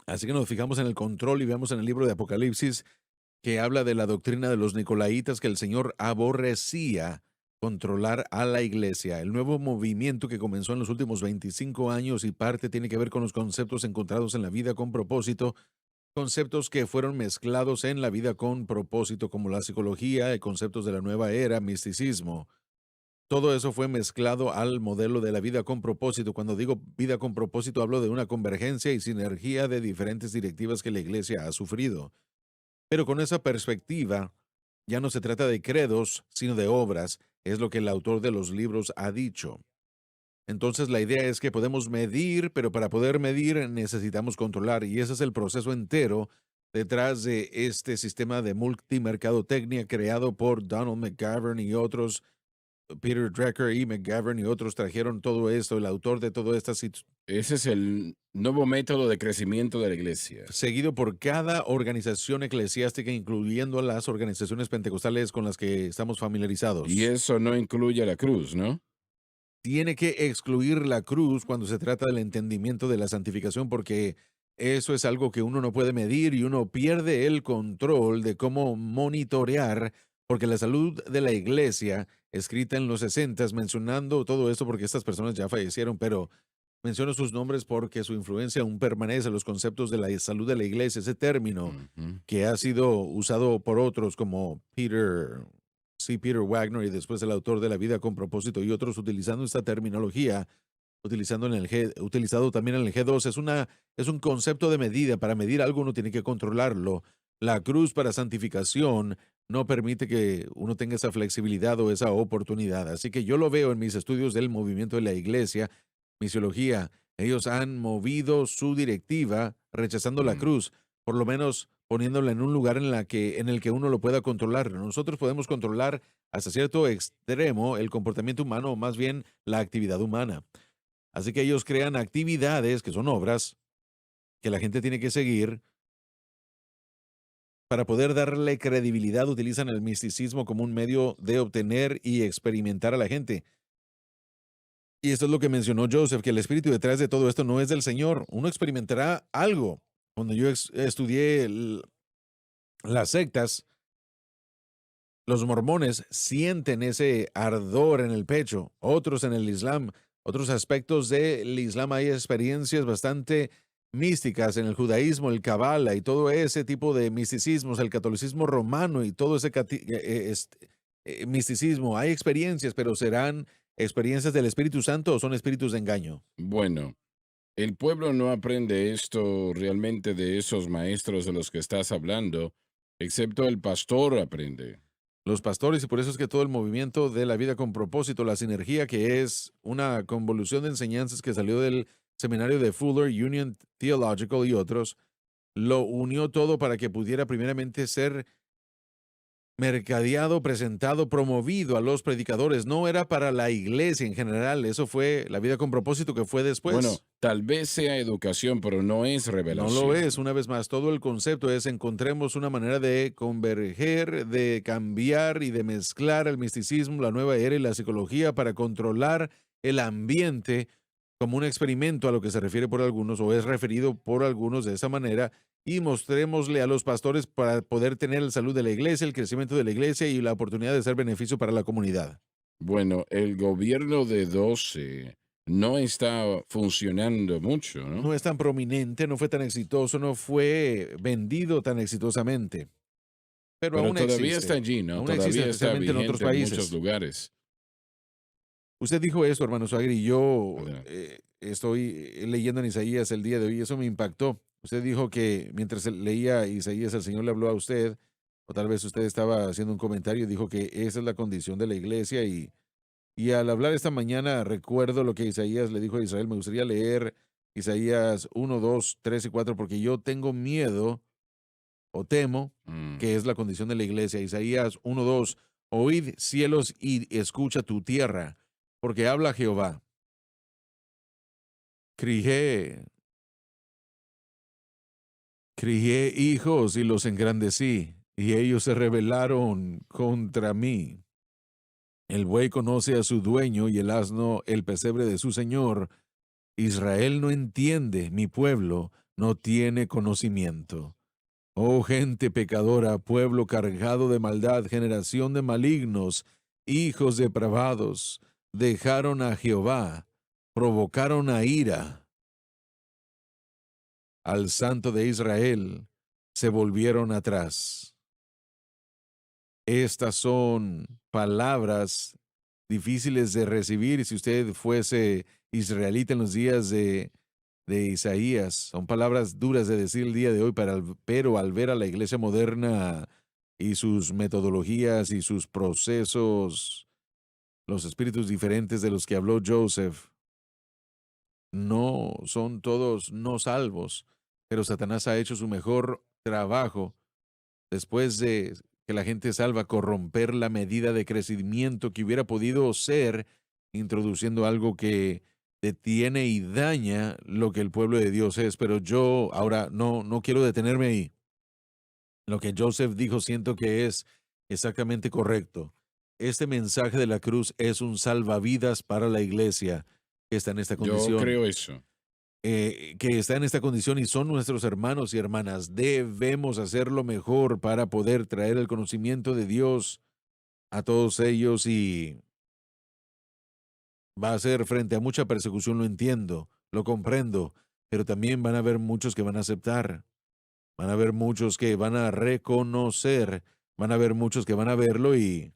Así que nos fijamos en el control y vemos en el libro de Apocalipsis que habla de la doctrina de los Nicolaitas que el Señor aborrecía controlar a la iglesia. El nuevo movimiento que comenzó en los últimos 25 años y parte tiene que ver con los conceptos encontrados en la vida con propósito, conceptos que fueron mezclados en la vida con propósito como la psicología y conceptos de la nueva era, misticismo. Todo eso fue mezclado al modelo de la vida con propósito. Cuando digo vida con propósito, hablo de una convergencia y sinergia de diferentes directivas que la iglesia ha sufrido. Pero con esa perspectiva, ya no se trata de credos, sino de obras, es lo que el autor de los libros ha dicho. Entonces la idea es que podemos medir, pero para poder medir necesitamos controlar, y ese es el proceso entero detrás de este sistema de multimercadotecnia creado por Donald McGavran y otros. Peter Drucker y McGavran y otros trajeron todo esto, el autor de todo esto, Ese es el nuevo método de crecimiento de la iglesia. seguido por cada organización eclesiástica, incluyendo las organizaciones pentecostales con las que estamos Y familiarizados. eso no incluye la cruz, ¿no? Tiene que excluir la cruz cuando se trata del entendimiento de la santificación, porque eso es algo que uno no puede medir y uno pierde el control de cómo monitorear, porque la salud de la iglesia, escrita en los 60, mencionando todo esto porque estas personas ya fallecieron, pero menciono sus nombres porque su influencia aún permanece, los conceptos de la salud de la iglesia, ese término Ujú. que ha sido usado por otros como Peter Wagner y después el autor de La vida con propósito y otros utilizando esta terminología, utilizado también en el G2, es un concepto de medida. Para medir algo uno tiene que controlarlo. La cruz para santificación no permite que uno tenga esa flexibilidad o esa oportunidad. Así que yo lo veo en mis estudios del movimiento de la iglesia, misiología. Ellos han movido su directiva rechazando la Mm. cruz, por lo menos poniéndola en un lugar en el que uno lo pueda controlar. Nosotros podemos controlar hasta cierto extremo el comportamiento humano o más bien la actividad humana. Así que ellos crean actividades que son obras que la gente tiene que seguir para poder darle credibilidad. Utilizan el misticismo como un medio de obtener y experimentar a la gente. Y esto es lo que mencionó Joseph, que el espíritu detrás de todo esto no es del Señor. Uno experimentará algo. Cuando yo estudié las sectas, los mormones sienten ese ardor en el pecho. Otros en el Islam, otros aspectos del Islam, hay experiencias bastante místicas en el judaísmo, el cabala y todo ese tipo de misticismos, el catolicismo romano y todo ese misticismo. Hay experiencias, pero serán experiencias del Espíritu Santo o son espíritus de engaño. Bueno, el pueblo no aprende esto realmente de esos maestros de los que estás hablando, excepto el pastor aprende. Los pastores, y por eso es que todo el movimiento de la vida con propósito, la sinergia, que es una convolución de enseñanzas que salió del seminario de Fuller, Union Theological y otros, lo unió todo para que pudiera primeramente ser mercadeado, presentado, promovido a los predicadores. No era para la iglesia en general, eso fue la vida con propósito que fue Bueno, después. tal vez sea educación, pero no es No lo es, revelación. una vez más, todo el concepto es encontremos una manera de converger, de cambiar y de mezclar el misticismo, la nueva era y la psicología para controlar el ambiente como un experimento a lo que se refiere por algunos o es referido por algunos de esa manera y mostrémosle a los pastores para poder tener la salud de la iglesia, el crecimiento de la iglesia y la oportunidad de ser beneficio para la comunidad. Bueno, el gobierno de 12 no está funcionando mucho, ¿no? No es tan prominente, no fue tan exitoso, no fue vendido tan exitosamente. Pero Pero todavía está allí, ¿no? aún existe Todavía está especialmente en otros vigente en muchos países. lugares. Usted dijo eso, hermano Suagri, y yo ¿Verdad? estoy leyendo en Isaías el día de hoy, y eso me impactó. Usted dijo que mientras leía Isaías, el Señor le habló a usted, o tal vez usted estaba haciendo un comentario y dijo que esa es la condición de la iglesia, y al hablar esta mañana recuerdo lo que Isaías le dijo a Israel. Me gustaría leer Isaías 1, 2, 3 y 4 porque yo tengo miedo o temo Mm. que es la condición de la iglesia. Isaías 1, 2. Oíd cielos y escucha tu tierra, porque habla Jehová. Crié, crié hijos y los engrandecí, y ellos se rebelaron contra mí. El buey conoce a su dueño y el asno el pesebre de su señor. Israel no entiende, mi pueblo no tiene conocimiento. Oh gente pecadora, pueblo cargado de maldad, generación de malignos, hijos depravados, dejaron a Jehová, provocaron a ira al Santo de Israel, se volvieron atrás. Estas son palabras difíciles de recibir si usted fuese israelita en los días de Isaías. Son palabras duras de decir el día de hoy, pero al ver a la iglesia moderna y sus metodologías y sus procesos, los espíritus diferentes de los que habló Joseph, no son todos no salvos, pero Satanás ha hecho su mejor trabajo después de que la gente salva corromper la medida de crecimiento que hubiera podido ser introduciendo algo que detiene y daña lo que el pueblo de Dios es. Pero yo ahora no quiero detenerme ahí. Lo que Joseph dijo siento que es exactamente correcto. Este mensaje de la cruz es un salvavidas para la iglesia que está en esta Yo condición. creo eso. Que está en esta condición y son nuestros hermanos y hermanas. Debemos hacer lo mejor para poder traer el conocimiento de Dios a todos ellos y va a ser frente a mucha persecución, lo entiendo, lo comprendo, pero también van a haber muchos que van a aceptar, van a haber muchos que van a reconocer, van a haber muchos que van a verlo y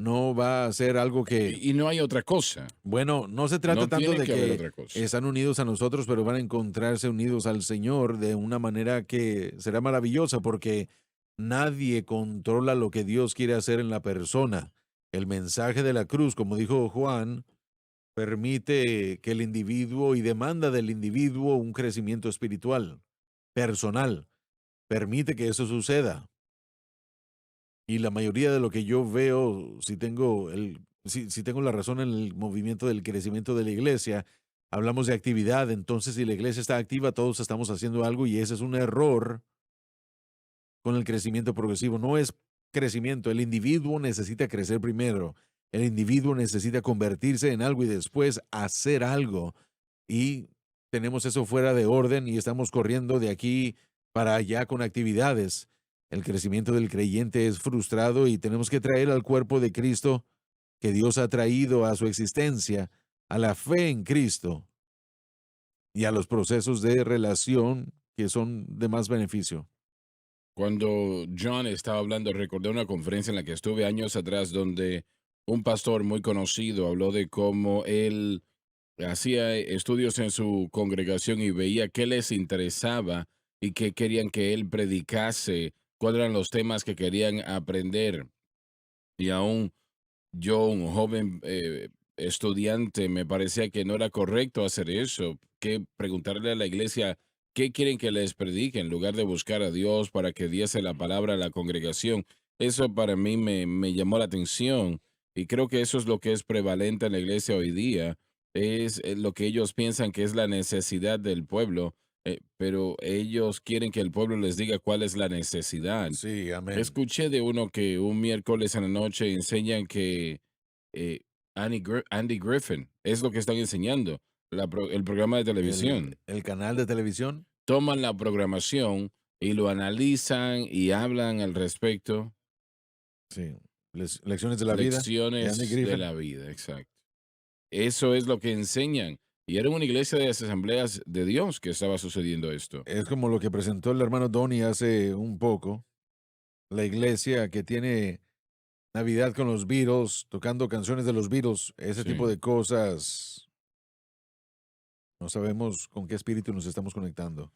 no va a ser algo que, Y no hay otra cosa. bueno, no se trata No tanto tiene de que haber que otra cosa. están unidos a nosotros, pero van a encontrarse unidos al Señor de una manera que será maravillosa, porque nadie controla lo que Dios quiere hacer en la persona. El mensaje de la cruz, como dijo Juan, permite que el individuo y demanda del individuo un crecimiento espiritual, personal. Permite que eso suceda. Y la mayoría de lo que yo veo, si tengo la razón en el movimiento del crecimiento de la iglesia, hablamos de actividad, entonces si la iglesia está activa, todos estamos haciendo algo y ese es un error con el crecimiento progresivo. No es crecimiento, el individuo necesita crecer primero, el individuo necesita convertirse en algo y después hacer algo. Y tenemos eso fuera de orden y estamos corriendo de aquí para allá con actividades. El crecimiento del creyente es frustrado y tenemos que traer al cuerpo de Cristo que Dios ha traído a su existencia, a la fe en Cristo y a los procesos de relación que son de más beneficio. Cuando John estaba hablando, recordé una conferencia en la que estuve años atrás donde un pastor muy conocido habló de cómo él hacía estudios en su congregación y veía qué les interesaba y qué querían que él predicase, cuáles eran los temas que querían aprender. Y aún yo, un joven estudiante, me parecía que no era correcto hacer eso, que preguntarle a la iglesia qué quieren que les predique en lugar de buscar a Dios para que diese la palabra a la congregación. Eso para mí me llamó la atención y creo que eso es lo que es prevalente en la iglesia hoy día, es lo que ellos piensan que es la necesidad del pueblo, pero ellos quieren que el pueblo les diga cuál es la necesidad. Sí, amén. Escuché de uno que un miércoles en la noche enseñan que eh, Andy Griffin es lo que están enseñando, el programa de televisión. El canal de televisión. Toman la programación y lo analizan y hablan al respecto. Sí. Lecciones de la vida. De Andy Lecciones de Griffin. la vida, exacto. Eso es lo que enseñan. Y era una iglesia de las asambleas de Dios que estaba sucediendo esto. Es como lo que presentó el hermano Donnie hace un poco. La iglesia que tiene Navidad con los Beatles, tocando canciones de los Beatles, ese tipo Sí. de cosas. No sabemos con qué espíritu nos estamos conectando.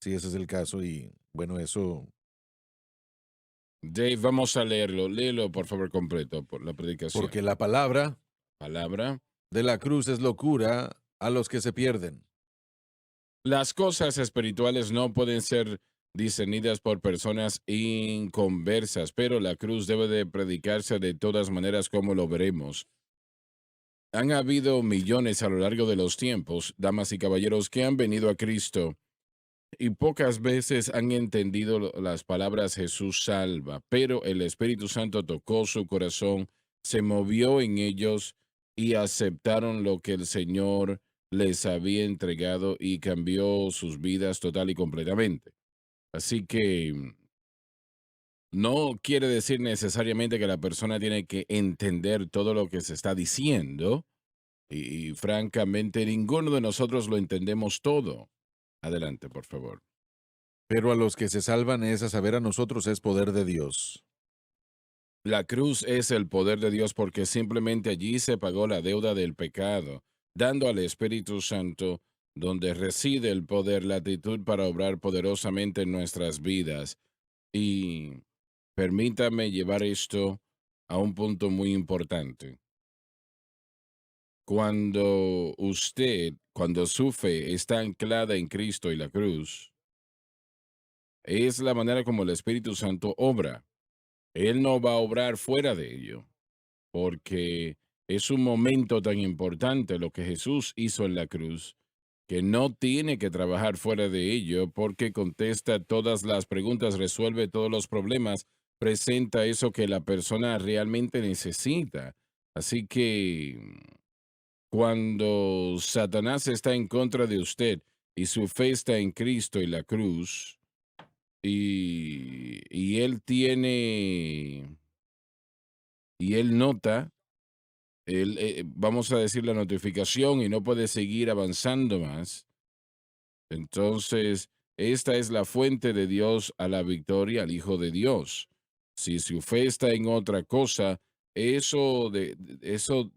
Si ese es el caso y bueno, eso Dave, vamos a leerlo. Léelo, por favor, completo, por la predicación. porque la palabra Palabra. de la cruz es locura a los que se pierden. Las cosas espirituales no pueden ser discernidas por personas inconversas, pero la cruz debe de predicarse de todas maneras como lo veremos. Han habido millones a lo largo de los tiempos, damas y caballeros, que han venido a Cristo, y pocas veces han entendido las palabras Jesús salva, pero el Espíritu Santo tocó su corazón, se movió en ellos y aceptaron lo que el Señor les había entregado y cambió sus vidas total y completamente. Así que no quiere decir necesariamente que la persona tiene que entender todo lo que se está diciendo y francamente ninguno de nosotros lo entendemos todo. Adelante, por favor. Pero a los que se salvan es a saber a nosotros es poder de Dios. La cruz es el poder de Dios porque simplemente allí se pagó la deuda del pecado, dando al Espíritu Santo, donde reside el poder, la actitud para obrar poderosamente en nuestras vidas. Y permítame llevar esto a un punto muy importante. Cuando su fe está anclada en Cristo y la cruz, es la manera como el Espíritu Santo obra. Él no va a obrar fuera de ello, porque es un momento tan importante lo que Jesús hizo en la cruz, que no tiene que trabajar fuera de ello, porque contesta todas las preguntas, resuelve todos los problemas, presenta eso que la persona realmente necesita. Así que cuando Satanás está en contra de usted y su fe está en Cristo y la cruz, y él tiene, y él nota, vamos a decir, la notificación y no puede seguir avanzando más, entonces esta es la fuente de Dios a la victoria al Hijo de Dios. Si su fe está en otra cosa, eso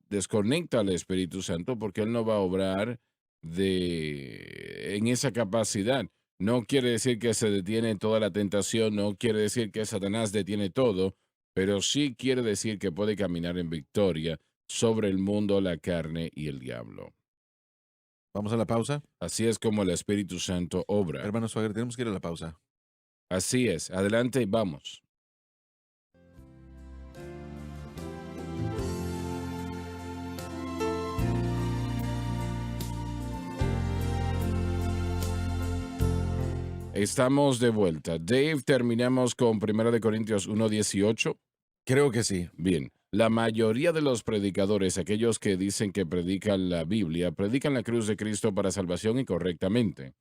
desconecta al Espíritu Santo porque Él no va a obrar en esa capacidad. No quiere decir que se detiene toda la tentación, no quiere decir que Satanás detiene todo, pero sí quiere decir que puede caminar en victoria sobre el mundo, la carne y el diablo. Vamos a la pausa. Así es como el Espíritu Santo obra. Hermano Swagger, tenemos que ir a la pausa. Así es. Adelante y vamos. Estamos de vuelta. Dave, terminamos con 1 Corintios 1:18. Creo que sí. Bien, la mayoría de los predicadores, aquellos que dicen que predican la Biblia, predican la cruz de Cristo para salvación y correctamente.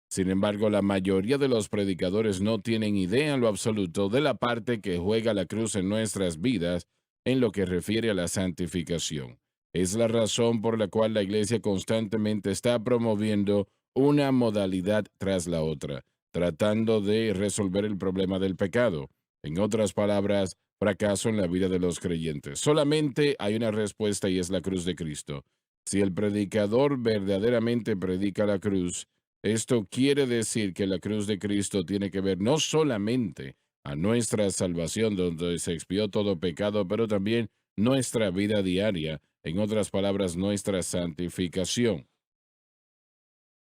Sin embargo, la mayoría de los predicadores no tienen idea en lo absoluto de la parte que juega la cruz en nuestras vidas en lo que refiere a la santificación. Es la razón por la cual la iglesia constantemente está promoviendo una modalidad tras la otra, tratando de resolver el problema del pecado. En otras palabras, fracaso en la vida de los creyentes. Solamente hay una respuesta y es la cruz de Cristo. Si el predicador verdaderamente predica la cruz, esto quiere decir que la cruz de Cristo tiene que ver no solamente a nuestra salvación, donde se expió todo pecado, pero también nuestra vida diaria, en otras palabras, nuestra santificación.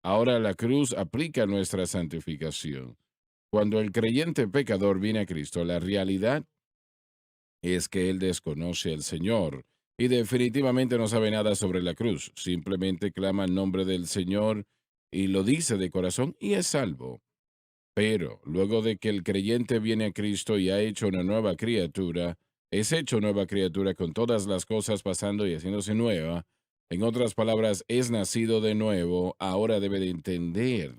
Ahora la cruz aplica nuestra santificación. Cuando el creyente pecador viene a Cristo, la realidad es que él desconoce al Señor y definitivamente no sabe nada sobre la cruz. Simplemente clama el nombre del Señor y lo dice de corazón y es salvo. Pero luego de que el creyente viene a Cristo y ha hecho una nueva criatura, es hecho nueva criatura con todas las cosas pasando y haciéndose nueva. En otras palabras, es nacido de nuevo, ahora debe de entender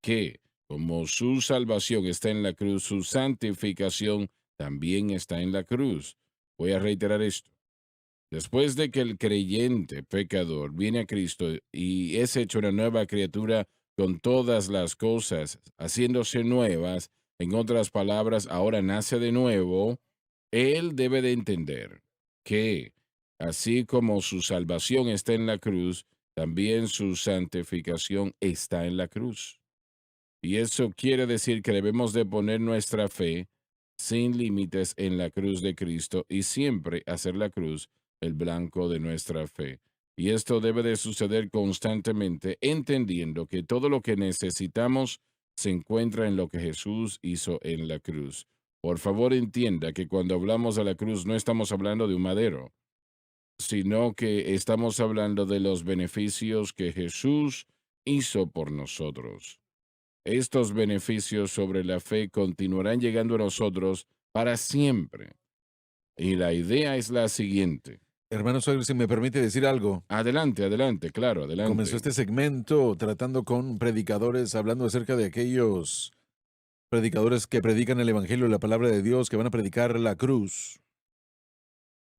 que como su salvación está en la cruz, su santificación también está en la cruz. Voy a reiterar esto. Después de que el creyente pecador viene a Cristo y es hecho una nueva criatura con todas las cosas haciéndose nuevas, en otras palabras, ahora nace de nuevo, él debe de entender que así como su salvación está en la cruz, también su santificación está en la cruz. Y eso quiere decir que debemos de poner nuestra fe sin límites en la cruz de Cristo y siempre hacer la cruz el blanco de nuestra fe. Y esto debe de suceder constantemente, entendiendo que todo lo que necesitamos se encuentra en lo que Jesús hizo en la cruz. Por favor, entienda que cuando hablamos de la cruz no estamos hablando de un madero, sino que estamos hablando de los beneficios que Jesús hizo por nosotros. estos beneficios sobre la fe continuarán llegando a nosotros para siempre. Y la idea es la siguiente. Hermano Suárez, si me permite decir algo. Adelante, adelante, claro, Comenzó adelante. este segmento tratando con predicadores, hablando acerca de aquellos predicadores que predican el Evangelio, la palabra de Dios, que van a predicar la cruz.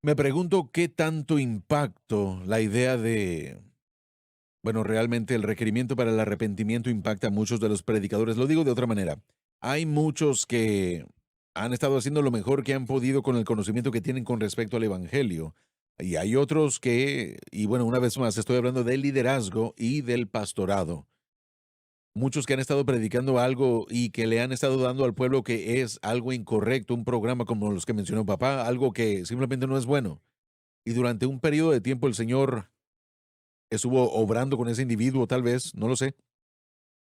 Me pregunto qué tanto impacto la idea de, bueno, realmente el requerimiento para el arrepentimiento impacta a muchos de los predicadores. Lo digo de otra manera. Hay muchos que han estado haciendo lo mejor que han podido con el conocimiento que tienen con respecto al Evangelio. Y hay otros que, y bueno, una vez más, estoy hablando del liderazgo y del pastorado. Muchos que han estado predicando algo y que le han estado dando al pueblo que es algo incorrecto, un programa como los que mencionó papá, algo que simplemente no es bueno. Y durante un periodo de tiempo el Señor estuvo obrando con ese individuo, tal vez, no lo sé.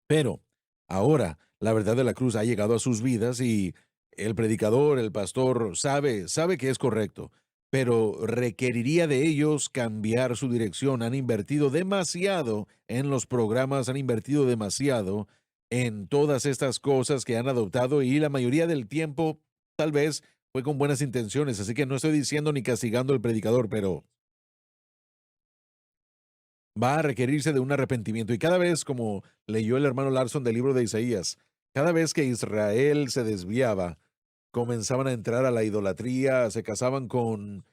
Pero ahora la verdad de la cruz ha llegado a sus vidas y el predicador, el pastor, sabe que es correcto, pero requeriría de ellos cambiar su dirección. Han invertido demasiado en los programas, han invertido demasiado en todas estas cosas que han adoptado y la mayoría del tiempo tal vez fue con buenas intenciones. Así que no estoy diciendo ni castigando al predicador, pero va a requerirse de un arrepentimiento. Y cada vez, como leyó el hermano Larson del libro de Isaías, cada vez que Israel se desviaba, comenzaban a entrar a la idolatría, se casaban con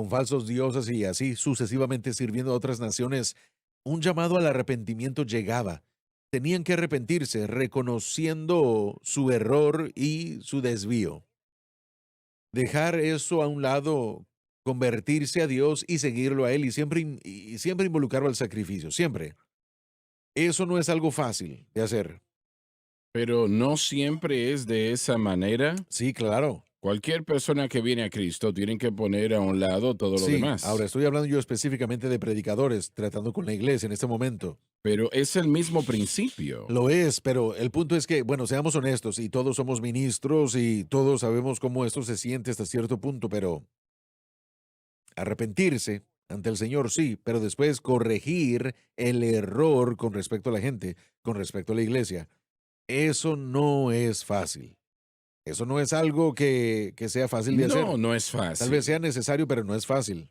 falsos dioses y así sucesivamente sirviendo a otras naciones, un llamado al arrepentimiento llegaba. Tenían que arrepentirse, reconociendo su error y su desvío. Dejar eso a un lado, convertirse a Dios y seguirlo a Él y siempre involucrarlo al sacrificio, siempre. Eso no es algo fácil de hacer. Pero no siempre es de esa manera. Sí, claro. Cualquier persona que viene a Cristo tiene que poner a un lado todo lo Sí, ahora demás. estoy hablando yo específicamente de predicadores, tratando con la iglesia en este momento. Pero es el mismo principio. Lo es, pero el punto es que, bueno, seamos honestos y todos somos ministros y todos sabemos cómo esto se siente hasta cierto punto, pero arrepentirse ante el Señor sí, pero después corregir el error con respecto a la gente, con respecto a la iglesia. Eso no es fácil. Eso no es algo que sea fácil de No, hacer. no es Tal vez fácil. sea necesario, pero no es fácil.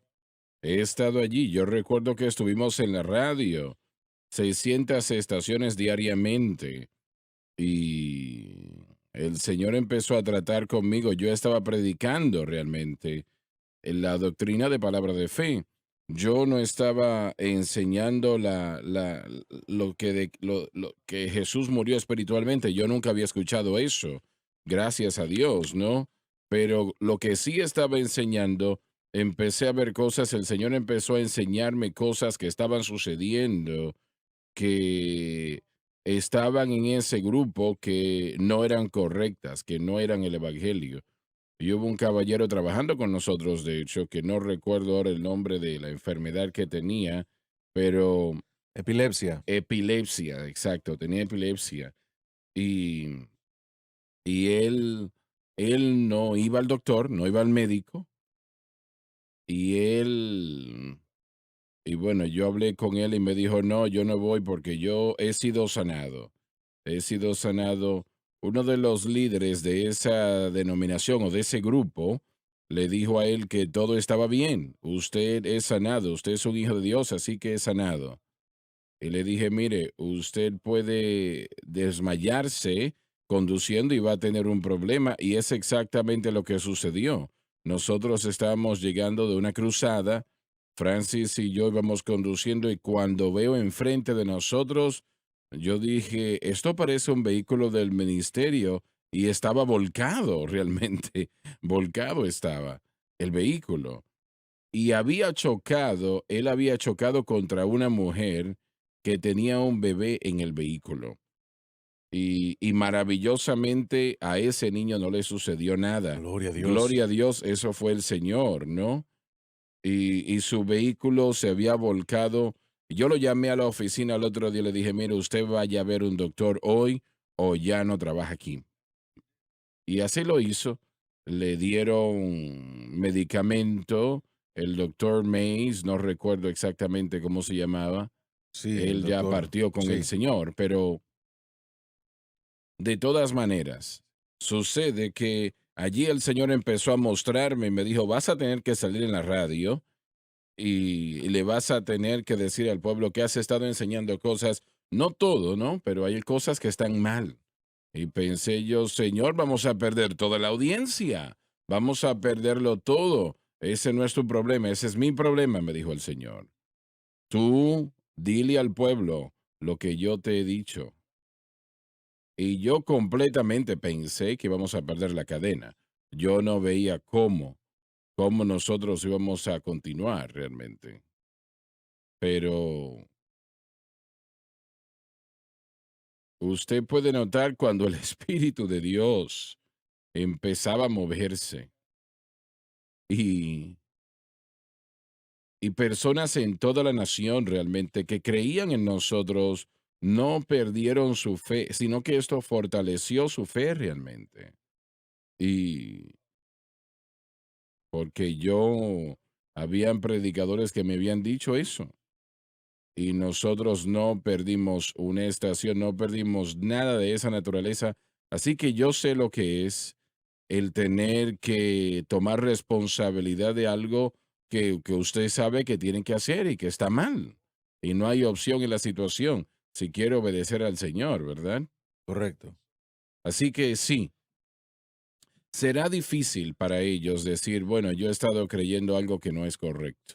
He estado allí. Yo recuerdo que estuvimos en la radio, 600 estaciones diariamente, y el Señor empezó a tratar conmigo. Yo estaba predicando realmente en la doctrina de palabra de fe. Yo no estaba enseñando lo que Jesús murió espiritualmente. Yo nunca había escuchado eso, gracias a Dios, ¿no? Pero lo que sí estaba enseñando, empecé a ver cosas, el Señor empezó a enseñarme cosas que estaban sucediendo, que estaban en ese grupo que no eran correctas, que no eran el Evangelio. Y hubo un caballero trabajando con nosotros, de hecho, que no recuerdo ahora el nombre de la enfermedad que tenía, pero Epilepsia. epilepsia, exacto, tenía epilepsia. Y, y él no iba al doctor, no iba al médico, y y bueno, yo hablé con él y me dijo, no, yo no voy porque yo he sido sanado. He sido sanado. Uno de los líderes de esa denominación o de ese grupo le dijo a él que todo estaba bien. Usted es sanado, usted es un hijo de Dios, así que es sanado. Y le dije, mire, usted puede desmayarse conduciendo y va a tener un problema. Y es exactamente lo que sucedió. Nosotros estábamos llegando de una cruzada, Francis y yo íbamos conduciendo y cuando veo enfrente de nosotros, yo dije, esto parece un vehículo del ministerio y estaba volcado realmente, volcado estaba el vehículo. Y él había chocado contra una mujer que tenía un bebé en el vehículo. Y maravillosamente a ese niño no le sucedió nada. Gloria a Dios. Gloria a Dios, eso fue el Señor, ¿no? Y su vehículo se había volcado. Yo lo llamé a la oficina el otro día y le dije, mire, usted vaya a ver un doctor hoy o ya no trabaja aquí. Y así lo hizo. Le dieron medicamento, el doctor Mays, no recuerdo exactamente cómo se llamaba. Sí, el Él ya doctor. partió con el Sí. Señor, pero De todas maneras, sucede que allí el Señor empezó a mostrarme y me dijo, vas a tener que salir en la radio y le vas a tener que decir al pueblo que has estado enseñando cosas, no todo, ¿no? Pero hay cosas que están mal. Y pensé yo, Señor, vamos a perder toda la audiencia, vamos a perderlo todo. Ese no es tu problema, ese es mi problema, me dijo el Señor. Tú dile al pueblo lo que yo te he dicho. Y yo completamente pensé que íbamos a perder la cadena. Yo no veía cómo nosotros íbamos a continuar realmente. Pero usted puede notar cuando el Espíritu de Dios empezaba a moverse y, y personas en toda la nación realmente que creían en nosotros no perdieron su fe, sino que esto fortaleció su fe realmente. Y porque habían predicadores que me habían dicho eso. Y nosotros no perdimos una estación, no perdimos nada de esa naturaleza. Así que yo sé lo que es el tener que tomar responsabilidad de algo que usted sabe que tiene que hacer y que está mal. Y no hay opción en la situación si quiere obedecer al Señor, ¿verdad? Correcto. Así que sí, será difícil para ellos decir, bueno, yo he estado creyendo algo que no es correcto.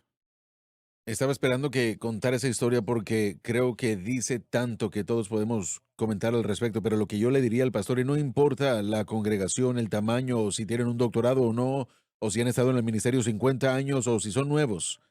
Estaba esperando que contara esa historia porque creo que dice tanto que todos podemos comentar al respecto, pero lo que yo le diría al pastor, y no importa la congregación, el tamaño, o si tienen un doctorado o no, o si han estado en el ministerio 50 años, o si son nuevos,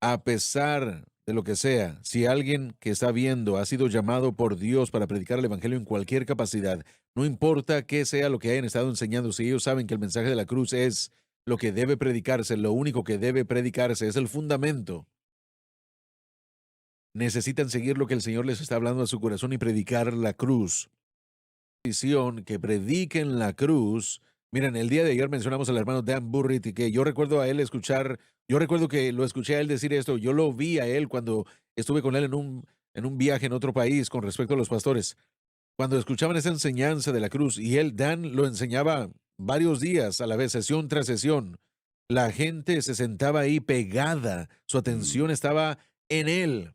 a pesar de lo que sea, si alguien que está viendo ha sido llamado por Dios para predicar el Evangelio en cualquier capacidad, no importa qué sea lo que hayan estado enseñando, si ellos saben que el mensaje de la cruz es lo que debe predicarse, lo único que debe predicarse, es el fundamento. Necesitan seguir lo que el Señor les está hablando a su corazón y predicar la cruz. Visión, que prediquen la cruz. Miren, el día de ayer mencionamos al hermano Dan Burritt y que yo recuerdo a él escuchar, yo recuerdo que lo escuché a él decir esto, yo lo vi a él cuando estuve con él en un viaje en otro país con respecto a los pastores. Cuando escuchaban esa enseñanza de la cruz y él, Dan, lo enseñaba varios días a la vez, sesión tras sesión, la gente se sentaba ahí pegada, su Mm. atención estaba en él.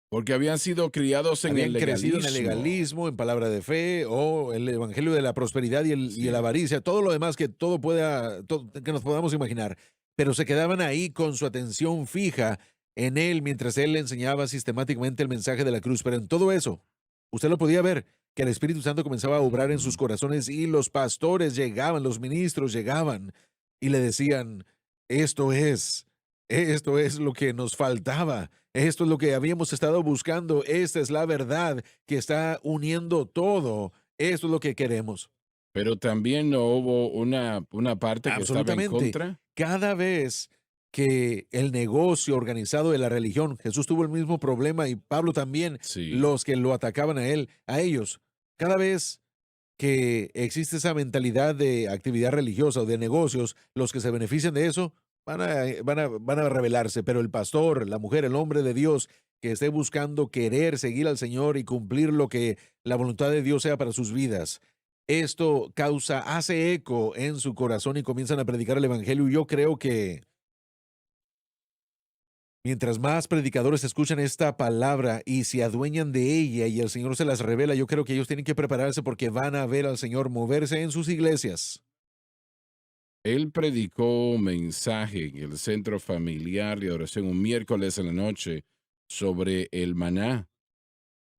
Porque habían sido criados en el Habían crecido en el legalismo. legalismo, en palabra de fe, o el evangelio de la prosperidad y la Sí. avaricia, todo lo demás que todo pueda, que nos podamos imaginar. Pero se quedaban ahí con su atención fija en él mientras él le enseñaba sistemáticamente el mensaje de la cruz. Pero en todo eso, usted lo podía ver, que el Espíritu Santo comenzaba a obrar en sus Ujú. corazones y los pastores llegaban, los ministros llegaban y le decían, esto es, esto es lo que nos faltaba. Esto es lo que habíamos estado buscando. Esta es la verdad que está uniendo todo. Esto es lo que queremos. Pero también no hubo una parte que estaba en Absolutamente. contra. Cada vez que el negocio organizado de la religión, Jesús tuvo el mismo problema y Pablo también, Sí. los que lo atacaban a él, a ellos. Cada vez que existe esa mentalidad de actividad religiosa o de negocios, los que se benefician de eso van a rebelarse, pero el pastor, la mujer, el hombre de Dios que esté buscando querer seguir al Señor y cumplir lo que la voluntad de Dios sea para sus vidas, esto hace eco en su corazón y comienzan a predicar el Evangelio. Y yo creo que mientras más predicadores escuchan esta palabra y se adueñan de ella y el Señor se las revela, yo creo que ellos tienen que prepararse porque van a ver al Señor moverse en sus iglesias. Él predicó un mensaje en el centro familiar de oración un miércoles en la noche sobre el maná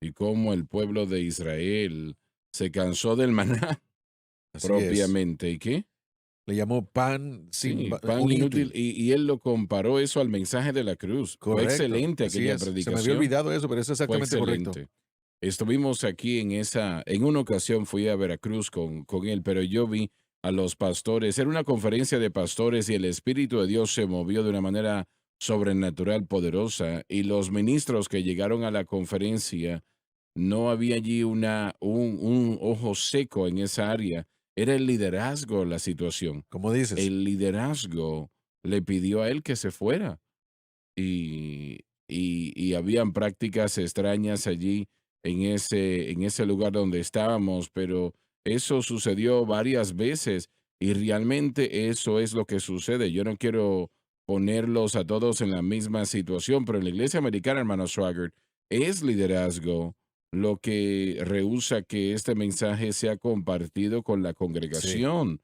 y cómo el pueblo de Israel se cansó del maná Así es. propiamente. ¿Y qué? Le llamó pan Sí, pan un inútil. inútil. Y él lo comparó eso al mensaje de la cruz. Fue Correcto. excelente Así aquella es. Se me había predicación. olvidado eso, pero es Fue exactamente correcto. excelente. Estuvimos aquí en una ocasión fui a Veracruz con él, pero yo vi a los pastores, era una conferencia de pastores y el Espíritu de Dios se movió de una manera sobrenatural, poderosa, y los ministros que llegaron a la conferencia, no había allí un ojo seco en esa área, era el liderazgo la situación. Como dices. El liderazgo le pidió a él que se fuera y habían prácticas extrañas allí en ese lugar donde estábamos, pero eso sucedió varias veces y realmente eso es lo que sucede. Yo no quiero ponerlos a todos en la misma situación, pero en la iglesia americana, hermano Swagger, es liderazgo lo que rehúsa que este mensaje sea compartido con la Sí. congregación,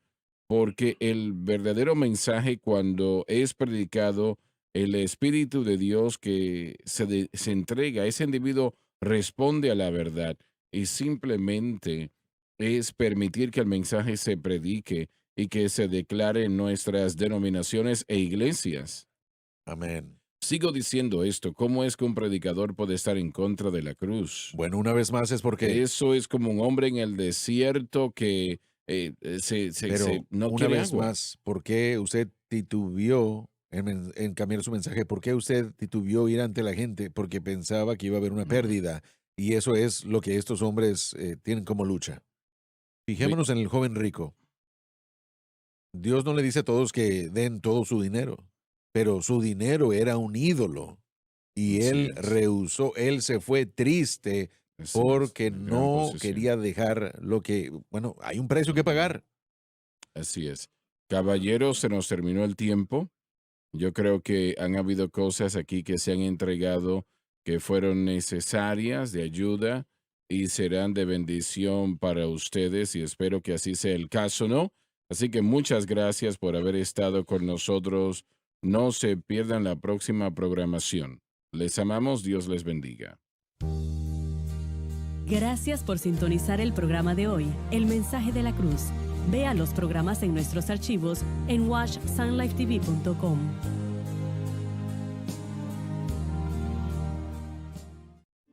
porque el verdadero mensaje cuando es predicado, el Espíritu de Dios que se entrega, ese individuo responde a la verdad y simplemente es permitir que el mensaje se predique y que se declare en nuestras denominaciones e iglesias. Amén. Sigo diciendo esto, ¿cómo es que un predicador puede estar en contra de la cruz? Bueno, una vez más es porque, Eso es como un hombre en el desierto que pero no una quiere vez agua. más, ¿por qué usted titubeó en cambiar su mensaje? ¿Por qué usted titubeó ir ante la gente? Porque pensaba que iba a haber una Mm. pérdida. Y eso es lo que estos hombres tienen como lucha. Mi- Fijémonos en el joven rico. Dios no le dice a todos que den todo su dinero, pero su dinero era un ídolo y Así él es, rehusó, él se fue triste así es, porque una gran no posición. quería dejar lo que, bueno, hay un precio que Ujú, pagar. así es. Caballeros, se nos terminó el tiempo. Yo creo que han habido cosas aquí que se han entregado que fueron necesarias de ayuda y serán de bendición para ustedes y espero que así sea el caso, ¿no? Así que muchas gracias por haber estado con nosotros. No se pierdan la próxima programación. Les amamos, Dios les bendiga. Gracias por sintonizar el programa de hoy, El Mensaje de la Cruz. Vea los programas en nuestros archivos en watchsunlifetv.com.